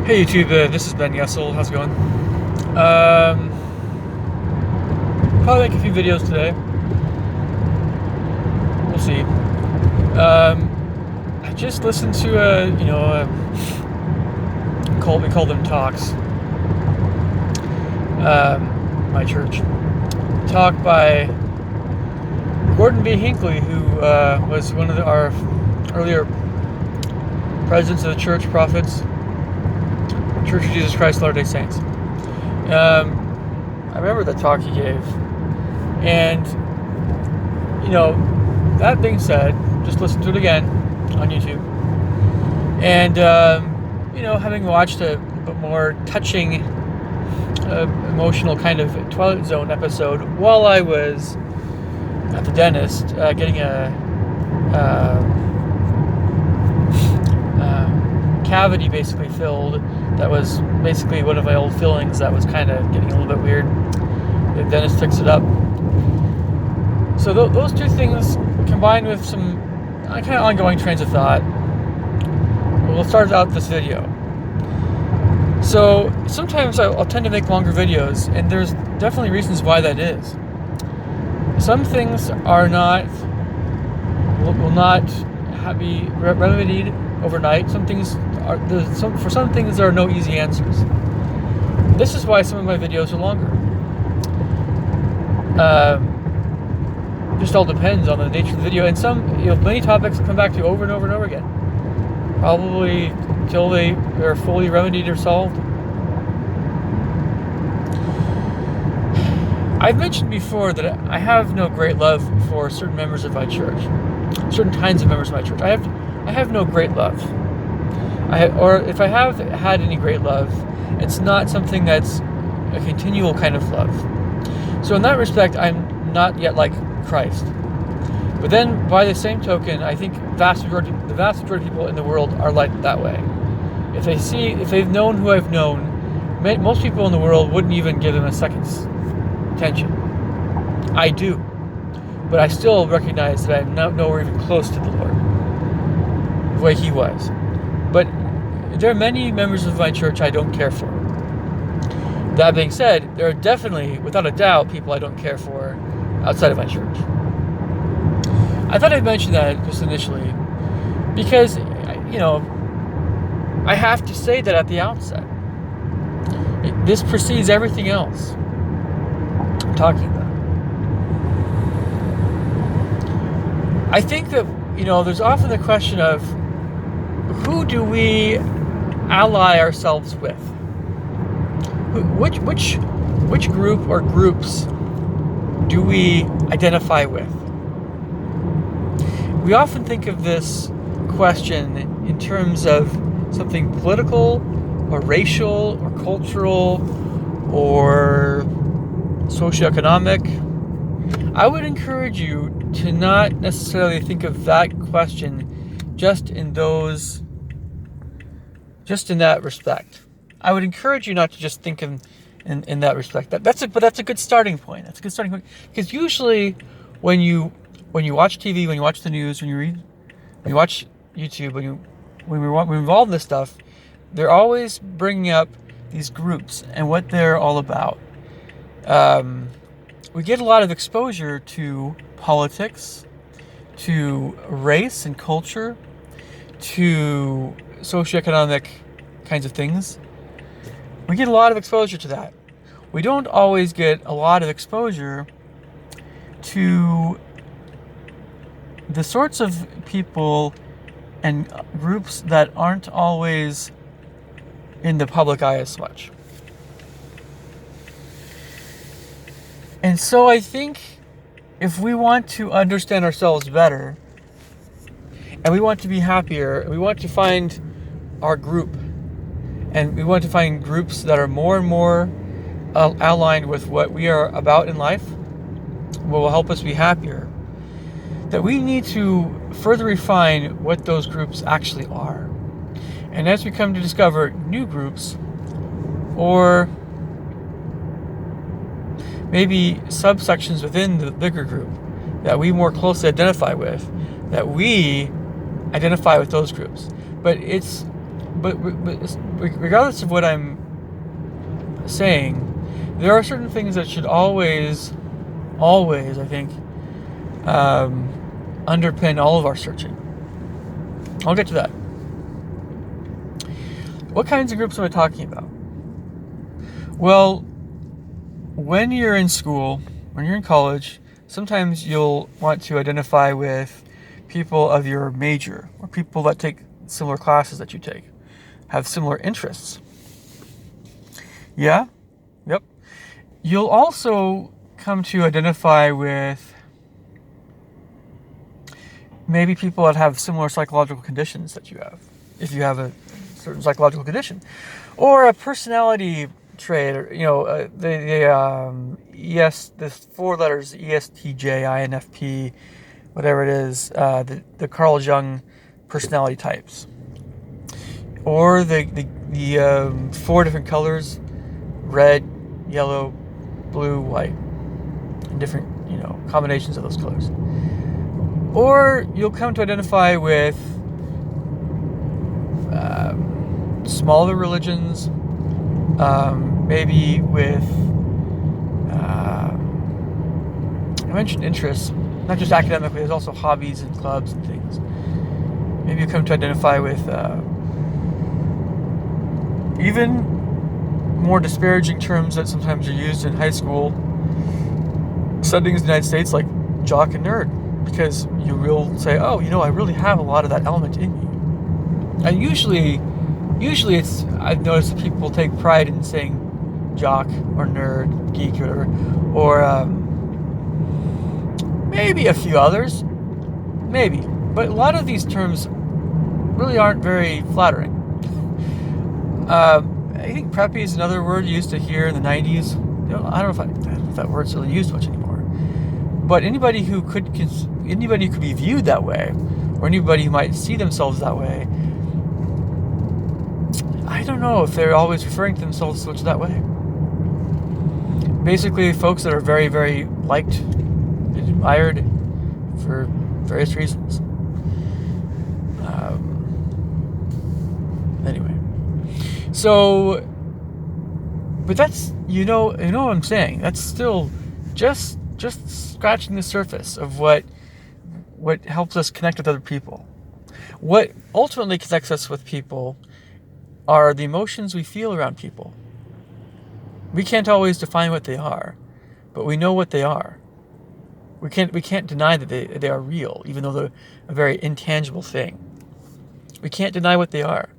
Hey YouTube, this is Ben Yessel. How's it going? Probably make a few videos today. We'll see. I just listened to we call them talks. My church talk by Gordon B. Hinckley, who was one of our earlier presidents of the church, prophets. Church of Jesus Christ Latter-day Saints. I remember the talk he gave, and that being said, just listen to it again on YouTube. And having watched a bit more touching, emotional kind of Twilight Zone episode while I was at the dentist getting a cavity basically filled. That was basically one of my old fillings that was kind of getting a little bit weird. The dentist fixed it up. So those two things combined with some kind of ongoing trains of thought will start out this video. So sometimes I'll tend to make longer videos, and there's definitely reasons why that is. Some things will not be remedied overnight. For some things there are no easy answers. This is why some of my videos are longer. Just all depends on the nature of the video, and many topics come back to over and over and over again, probably till they are fully remedied or solved. I've mentioned before that I have no great love for certain members of my church, certain kinds of members of my church. I have no great love. Or if I have had any great love, it's not something that's a continual kind of love. So in that respect, I'm not yet like Christ. But then, by the same token, I think the vast majority of people in the world are like that way. If they've known who I've known, most people in the world wouldn't even give them a second's attention. I do, but I still recognize that I'm nowhere even close to the Lord, the way He was. But there are many members of my church I don't care for. That being said, there are definitely, without a doubt, people I don't care for outside of my church. I thought I'd mention that just initially because, I have to say that at the outset. This precedes everything else I'm talking about. I think that, there's often the question of who do we ally ourselves with? Which group or groups do we identify with? We often think of this question in terms of something political or racial or cultural or socioeconomic. I would encourage you to not necessarily think of that question just in that respect. I would encourage you not to just think in that respect. But that's a good starting point. That's a good starting point, because usually when you watch TV, when you watch the news, when you watch YouTube, when we're involved in this stuff, they're always bringing up these groups and what they're all about. We get a lot of exposure to politics, to race and culture, to socioeconomic kinds of things. We get a lot of exposure to that. We don't always get a lot of exposure to the sorts of people and groups that aren't always in the public eye as much. And so I think if we want to understand ourselves better, and we want to be happier, and we want to find our group, and we want to find groups that are more and more aligned with what we are about in life, what will help us be happier, that we need to further refine what those groups actually are. And as we come to discover new groups, or maybe subsections within the bigger group that we more closely identify with, that we identify with those groups. But it's but regardless of what I'm saying, there are certain things that should always, I think, underpin all of our searching. I'll get to that. What kinds of groups am I talking about? Well, when you're in school, when you're in college, sometimes you'll want to identify with people of your major, or people that take similar classes that you take, have similar interests. Yeah? Yep. You'll also come to identify with maybe people that have similar psychological conditions that you have, if you have a certain psychological condition, or a personality trait, or the 4 letters ESTJ, INFP, whatever it is, the Carl Jung personality types, or the 4 different colors: red, yellow, blue, white, and different combinations of those colors. Or you'll come to identify with smaller religions, maybe with I mentioned interests, not just academically. There's also hobbies and clubs and things. Maybe you come to identify with even more disparaging terms that sometimes are used in high school settings in the United States, like jock and nerd, because you will say, oh, I really have a lot of that element in me. And usually it's, I've noticed that people take pride in saying jock or nerd, geek, or maybe a few others, maybe. But a lot of these terms really aren't very flattering. I think preppy is another word used to hear in the 90s. I don't know if that word's really used much anymore. But anybody who could be viewed that way, or anybody who might see themselves that way, I don't know if they're always referring to themselves so much that way. Basically, folks that are very, very liked and admired for various reasons. Anyway, so, but that's you know what I'm saying. That's still just scratching the surface of what helps us connect with other people. What ultimately connects us with people are the emotions we feel around people. We can't always define what they are, but we know what they are. We can't deny that they are real, even though they're a very intangible thing. We can't deny what they are.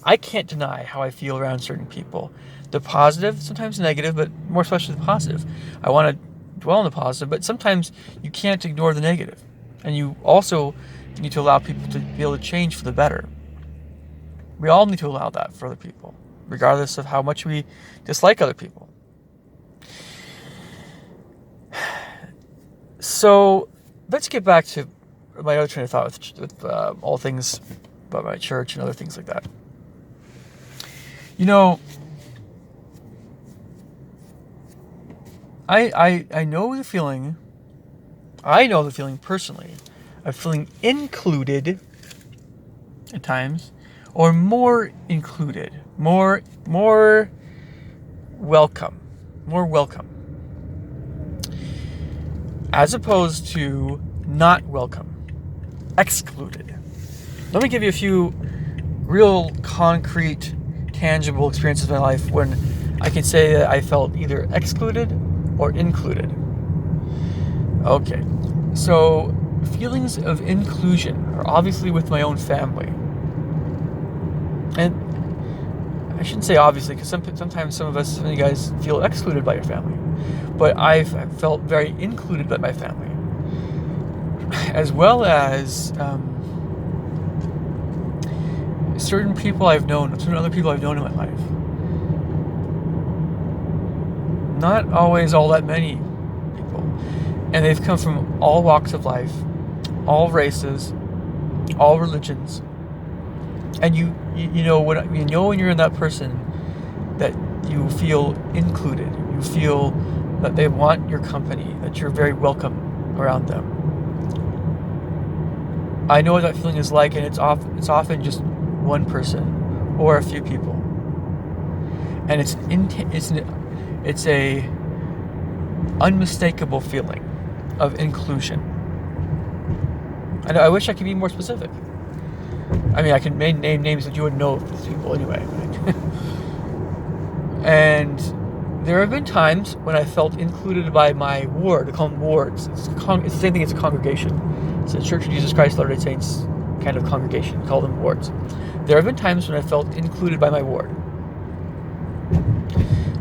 I can't deny how I feel around certain people. The positive, sometimes negative, but more especially the positive. I want to dwell on the positive, but sometimes you can't ignore the negative. And you also need to allow people to be able to change for the better. We all need to allow that for other people, regardless of how much we dislike other people. So let's get back to my other train of thought with all things about my church and other things like that. I know the feeling. I know the feeling personally of feeling included at times, or more included, more welcome, as opposed to not welcome, excluded. Let me give you a few real concrete, tangible experiences in my life when I can say that I felt either excluded or included. Okay, so feelings of inclusion are obviously with my own family. And I shouldn't say obviously, because sometimes some of you guys feel excluded by your family. But I've felt very included by my family. As well as certain people I've known, certain other people I've known in my life. Not always all that many people. And they've come from all walks of life, all races, all religions. And you know when you're in that person that you feel included. You feel that they want your company, that you're very welcome around them. I know what that feeling is like, and it's often just one person or a few people. And it's a unmistakable feeling of inclusion. I wish I could be more specific. I mean, I can name names that you would know of these people anyway. And there have been times when I felt included by my ward. They call them wards. It's the same thing as a congregation. It's a Church of Jesus Christ of Latter-day Saints kind of congregation. We call them wards. There have been times when I felt included by my ward.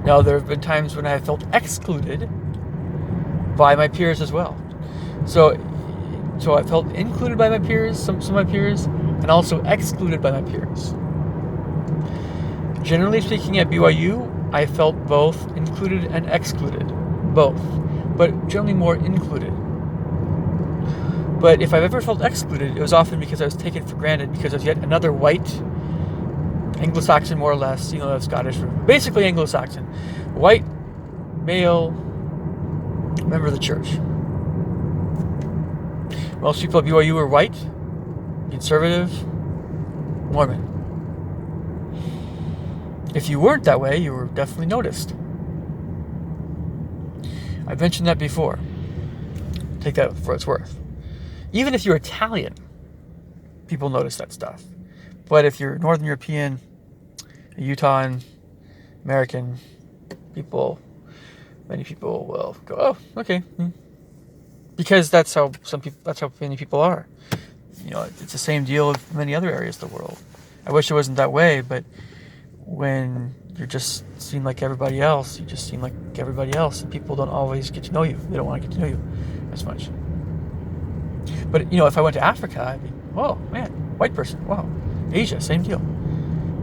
Now, there have been times when I have felt excluded by my peers as well. So I felt included by my peers, some of my peers, and also excluded by my peers. Generally speaking, at BYU, I felt both included and excluded. Both. But generally more included. But if I've ever felt excluded, it was often because I was taken for granted because I was yet another white, Anglo-Saxon more or less, Scottish, basically Anglo-Saxon, white, male, member of the church. Most people at BYU were white, conservative, Mormon. If you weren't that way, you were definitely noticed. I've mentioned that before. Take that for what it's worth. Even if you're Italian, people notice that stuff. But if you're Northern European, Utah, American, many people will go, oh, okay. Because that's how many people are. It's the same deal with many other areas of the world. I wish it wasn't that way, but when you just seem like everybody else, you just seem like everybody else, and people don't always get to know you. They don't want to get to know you as much. But if I went to Africa, I'd be, whoa, man, white person, wow. Asia, same deal.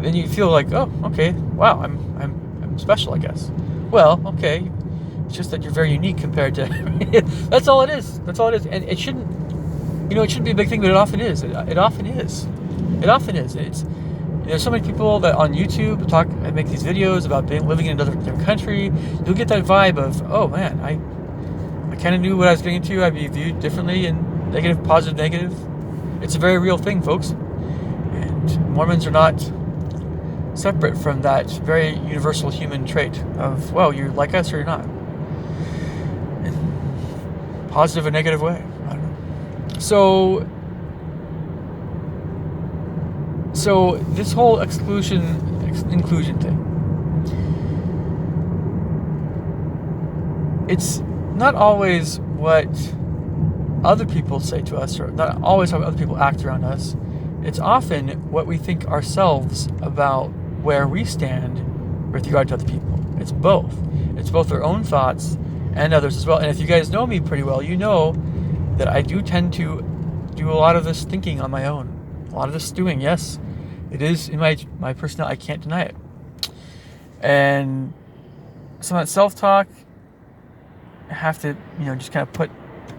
Then you feel like, oh, okay, wow, I'm special, I guess. Well, okay, it's just that you're very unique compared to. That's all it is. And it shouldn't be a big thing, but it often is. It often is. There's so many people that on YouTube make these videos about living in another country. You'll get that vibe of, oh man, I kind of knew what I was getting into. I'd be viewed differently, and negative, positive, negative. It's a very real thing, folks. And Mormons are not separate from that very universal human trait of, well, you're like us or you're not. In positive or negative way. I don't know. So this whole inclusion thing, it's not always what other people say to us, or not always how other people act around us. It's often what we think ourselves about where we stand with regard to other people. It's both. It's both our own thoughts and others as well. And if you guys know me pretty well, you know that I do tend to do a lot of this thinking on my own. A lot of this stewing, yes. It is in my personality. I can't deny it. And some of that self-talk, I have to, just kind of put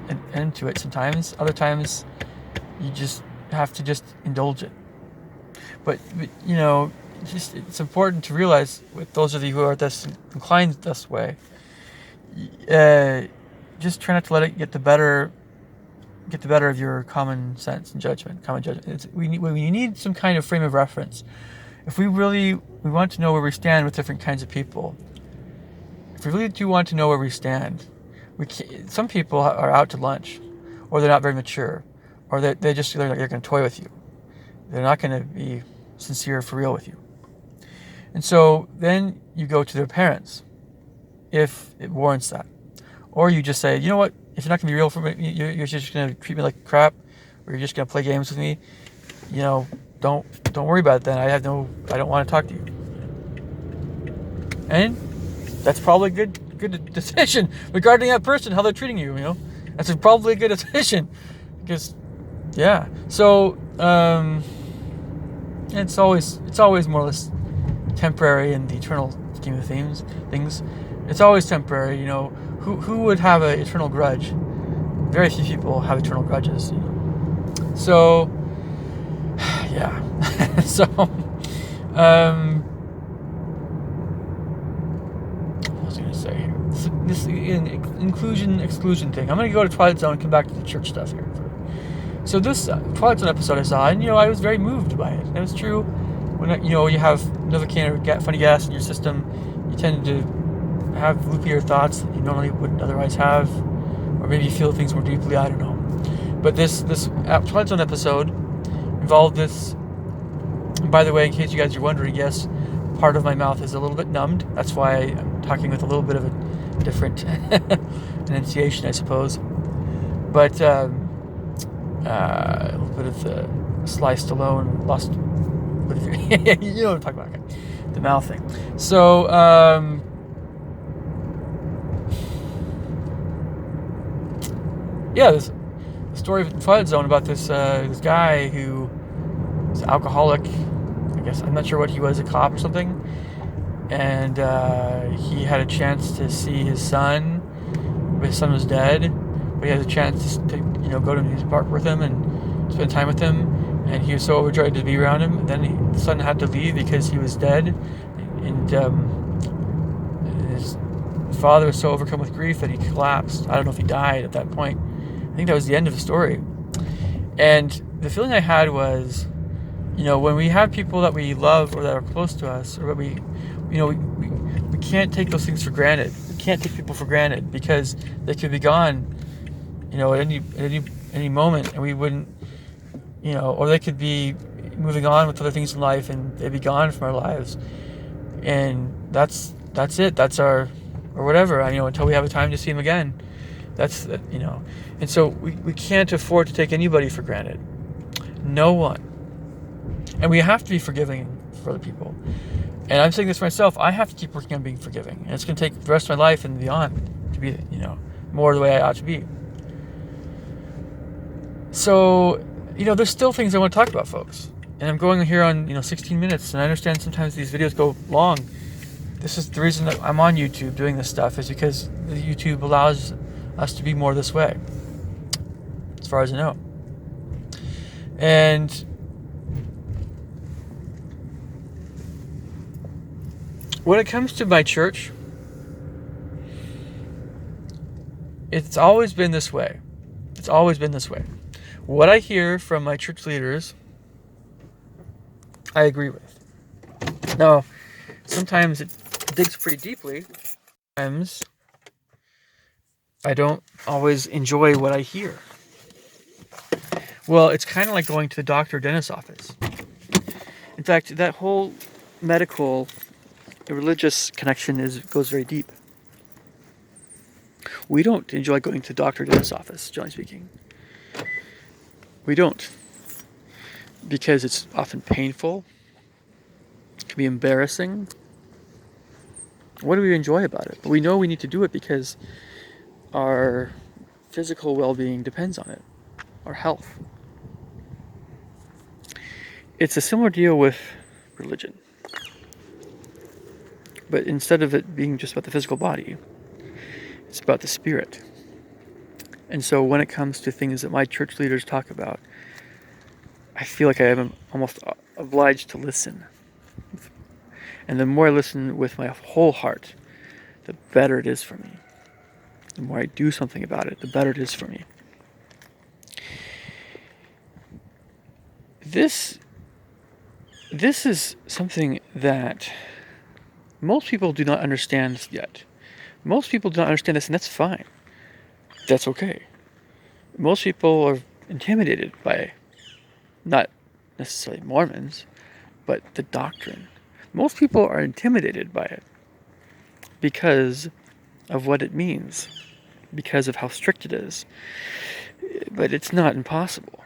an end to it sometimes. Other times, you just have to just indulge it. But it's important to realize, with those of you who are thus inclined this way, just try not to let it get the better of your common sense and common judgment. We need some kind of frame of reference. If we want to know where we stand with different kinds of people, if we really do want to know where we stand, some people are out to lunch, or they're not very mature, or they're going to toy with you. They're not going to be sincere for real with you. And so then you go to their parents, if it warrants that. Or you just say, you know what, if you're not going to be real for me, you're just going to treat me like crap, or you're just going to play games with me, don't worry about it then. I don't want to talk to you. And that's probably a good decision regarding that person, how they're treating you, That's probably a good decision. Because, yeah. So, it's always more or less temporary in the eternal scheme of things. It's always temporary, Who would have an eternal grudge? Very few people have eternal grudges, So, yeah. So, what was I going to say here? This inclusion-exclusion thing. I'm going to go to Twilight Zone and come back to the church stuff here. So this Twilight Zone episode I saw, and I was very moved by it. And it was true when you have another can of funny gas in your system, you tend to have loopier thoughts that you normally wouldn't otherwise have, or maybe you feel things more deeply. I don't know. But this Twilight Zone episode involved this. And by the way, in case you guys are wondering, yes, part of my mouth is a little bit numbed. That's why I'm talking with a little bit of a different enunciation, I suppose. But a little bit of the Sly Stallone lost. You know what I'm talking about, okay. The mouth thing. So, yeah, this story of Twilight Zone about this guy who was an alcoholic. I guess I'm not sure what he was, a cop or something. And he had a chance to see his son. But his son was dead. But he had a chance to go to his park with him and spend time with him. And he was so overjoyed to be around him. And then the son had to leave because he was dead. And his father was so overcome with grief that he collapsed. I don't know if he died at that point. I think that was the end of the story. And the feeling I had was, when we have people that we love or that are close to us, or we can't take those things for granted. We can't take people for granted because they could be gone, at any moment, and we wouldn't, or they could be moving on with other things in life, and they'd be gone from our lives, and that's it. That's our, or whatever. Until we have a time to see them again. That's and so we can't afford to take anybody for granted. No one. And we have to be forgiving for other people. And I'm saying this for myself. I have to keep working on being forgiving. And it's going to take the rest of my life and beyond to be, more the way I ought to be. So, there's still things I want to talk about, folks. And I'm going here on, 16 minutes. And I understand sometimes these videos go long. This is the reason that I'm on YouTube doing this stuff, is because YouTube allows us to be more this way, as far as I know. And when it comes to my church, it's always been this way. It's always been this way. What I hear from my church leaders, I agree with. Now, sometimes it digs pretty deeply. Sometimes I don't always enjoy what I hear. Well, it's kind of like going to the doctor or dentist's office. In fact, that whole medical, religious connection goes very deep. We don't enjoy going to the doctor or dentist's office, generally speaking. We don't. Because it's often painful. It can be embarrassing. What do we enjoy about it? But we know we need to do it because our physical well-being depends on it. Our health. It's a similar deal with religion. But instead of it being just about the physical body, it's about the spirit. And so when it comes to things that my church leaders talk about, I feel like I am almost obliged to listen. And the more I listen with my whole heart, the better it is for me. The more I do something about it, the better it is for me. This is something that most people do not understand yet. Most people do not understand this, and that's fine. That's okay. Most people are intimidated by, not necessarily Mormons, but the doctrine. Most people are intimidated by it because of what it means, because of how strict it is. But it's not impossible.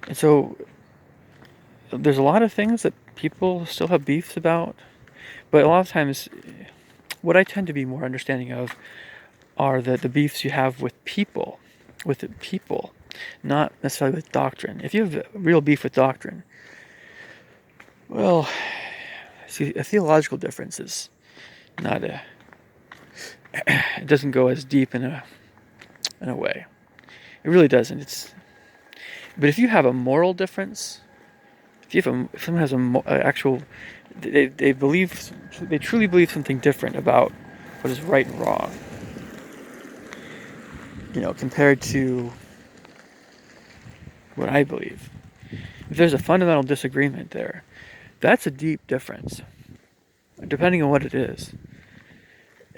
And so there's a lot of things that people still have beefs about, but a lot of times what I tend to be more understanding of are the beefs you have with people, not necessarily with doctrine. If you have a real beef with doctrine, well, see, a theological difference is not it doesn't go as deep in a way. It really doesn't. But if you have a moral difference, if someone has actual, they truly believe something different about what is right and wrong, compared to what I believe, If there's a fundamental disagreement there, that's a deep difference, depending on what it is.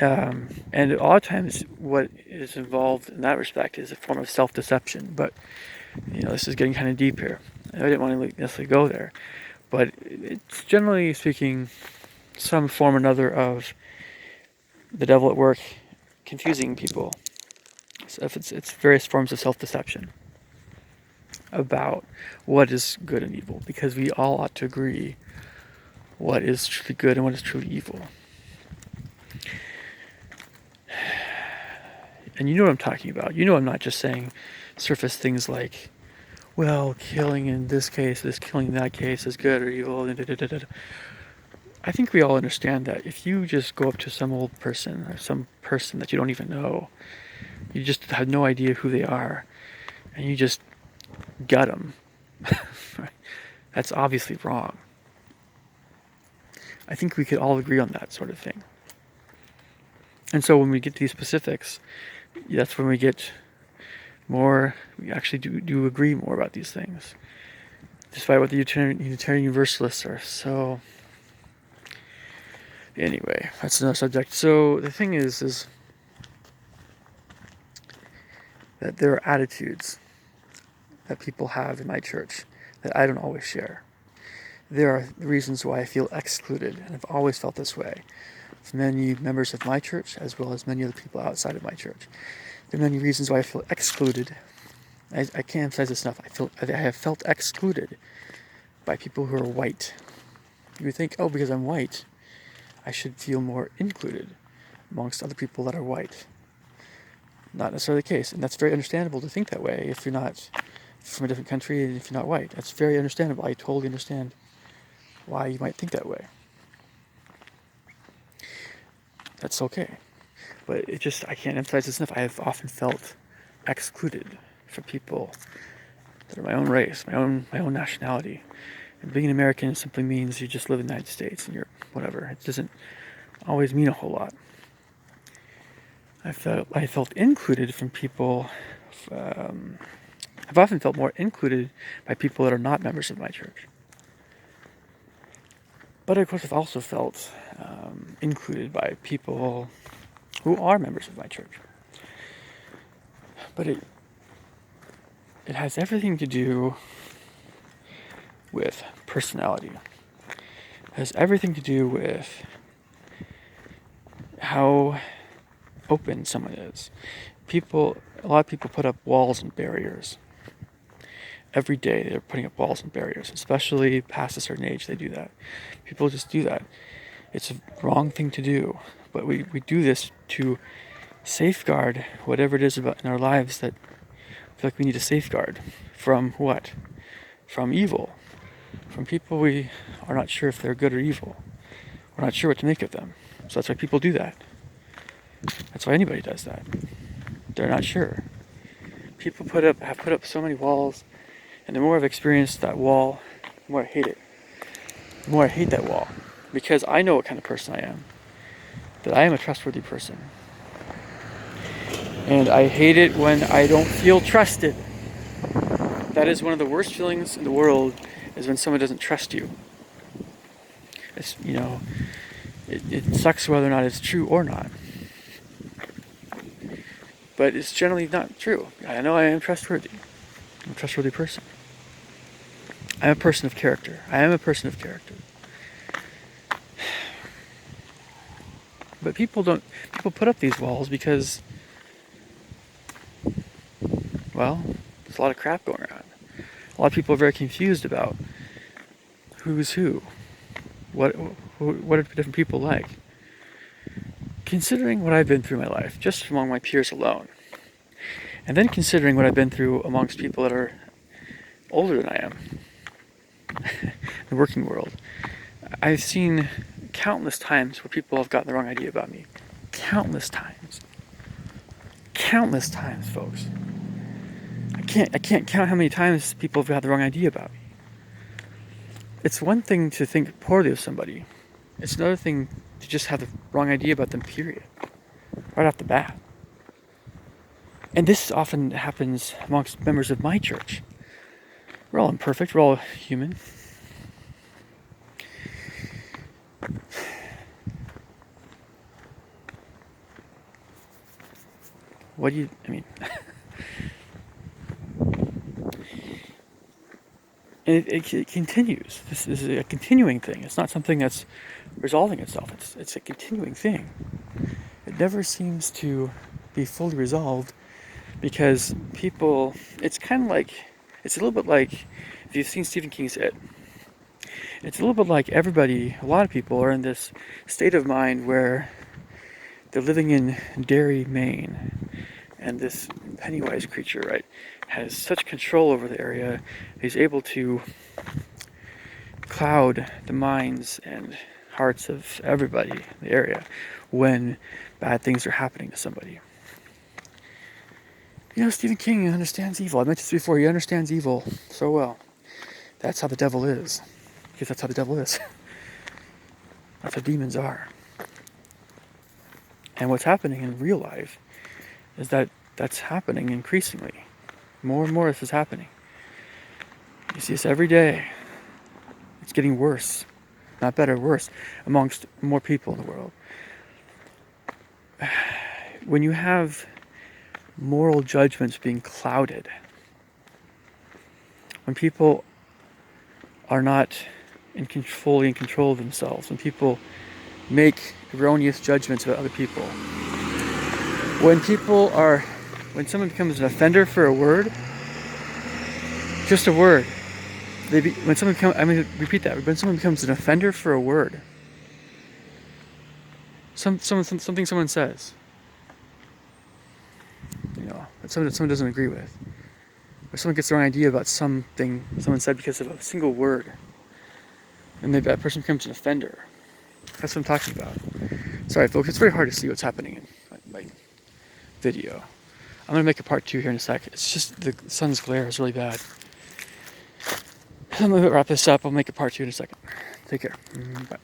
And a lot of times what is involved in that respect is a form of self-deception. But, this is getting kind of deep here. I didn't want to necessarily go there. But it's generally speaking some form or another of the devil at work confusing people. So if it's various forms of self-deception about what is good and evil, because we all ought to agree what is truly good and what is truly evil. And you know what I'm talking about. I'm not just saying surface things like, well, killing in this case, killing in that case is good or evil. I think we all understand that if you just go up to some old person or some person that you don't even know, you just have no idea who they are, and you just gut them, that's obviously wrong. I think we could all agree on that sort of thing. And so when we get to these specifics, that's when we actually do agree more about these things. Despite what the Unitarian Universalists are so... Anyway, that's another subject. So the thing is that there are attitudes that people have in my church that I don't always share. There are reasons why I feel excluded, and I've always felt this way from many members of my church as well as many other people outside of my church. There are many reasons why I feel excluded. I can't emphasize this enough. I have felt excluded by people who are white. You would think, because I'm white, I should feel more included amongst other people that are white. Not necessarily the case, and that's very understandable to think that way if you're not from a different country and if you're not white. That's very understandable. I totally understand why you might think that way. That's okay. But I can't emphasize this enough. I have often felt excluded from people that are my own race, my own nationality. And being an American simply means you just live in the United States and you're whatever. It doesn't always mean a whole lot. I felt included from people. I've often felt more included by people that are not members of my church. But of course, I've also felt included by people who are members of my church. But it has everything to do with personality. It has everything to do with how open someone is. A lot of people put up walls and barriers. Every day they're putting up walls and barriers, especially past a certain age they do that. People just do that. It's a wrong thing to do, but we do this to safeguard whatever it is about in our lives that I feel like we need to safeguard. From what? From evil. From people we are not sure if they're good or evil. We're not sure what to make of them. So that's why people do that. That's why anybody does that. They're not sure. People have put up so many walls, and the more I've experienced that wall, the more I hate it. The more I hate that wall. Because I know what kind of person I am. That I am a trustworthy person. And I hate it when I don't feel trusted. That is one of the worst feelings in the world, is when someone doesn't trust you. It's, it sucks whether or not it's true or not. But it's generally not true. I know I am trustworthy. I'm a trustworthy person. I'm a person of character. I am a person of character. But people put up these walls because, well, there's a lot of crap going around. A lot of people are very confused about who's who. What are different people like? Considering what I've been through in my life, just among my peers alone, and then considering what I've been through amongst people that are older than I am, in the working world, I've seen countless times where people have gotten the wrong idea about me. Countless times. Countless times, folks. I can't count how many times people have got the wrong idea about me. It's one thing to think poorly of somebody. It's another thing to just have the wrong idea about them, period. Right off the bat. And this often happens amongst members of my church. We're all imperfect. We're all human. What do you, I mean, and it continues. This is a continuing thing. It's not something that's resolving itself. It's a continuing thing. It never seems to be fully resolved because people, it's kind of like, it's a little bit like, if you've seen Stephen King's It, it's a little bit like everybody, a lot of people are in this state of mind where they're living in Derry, Maine, and this Pennywise creature, right, has such control over the area, he's able to cloud the minds and hearts of everybody in the area when bad things are happening to somebody. You know, Stephen King understands evil. I mentioned this before. He understands evil so well. That's how the devil is. Because that's how the devil is. That's how demons are. And what's happening in real life is that that's happening increasingly. More and more this is happening. You see this every day. It's getting worse. Not better, worse. Amongst more people in the world. When you have moral judgments being clouded, when people are not fully in control of themselves, when people make erroneous judgments about other people, when someone becomes an offender for a word, just a word, when someone becomes an offender for a word, something someone says, that someone doesn't agree with, or someone gets the wrong idea about something someone said because of a single word, and maybe that person becomes an offender. That's what I'm talking about. Sorry, folks, it's very hard to see what's happening in my video. I'm going to make a part 2 here in a sec. It's just the sun's glare is really bad. I'm going to wrap this up. I'll make a part 2 in a second. Take care. Bye.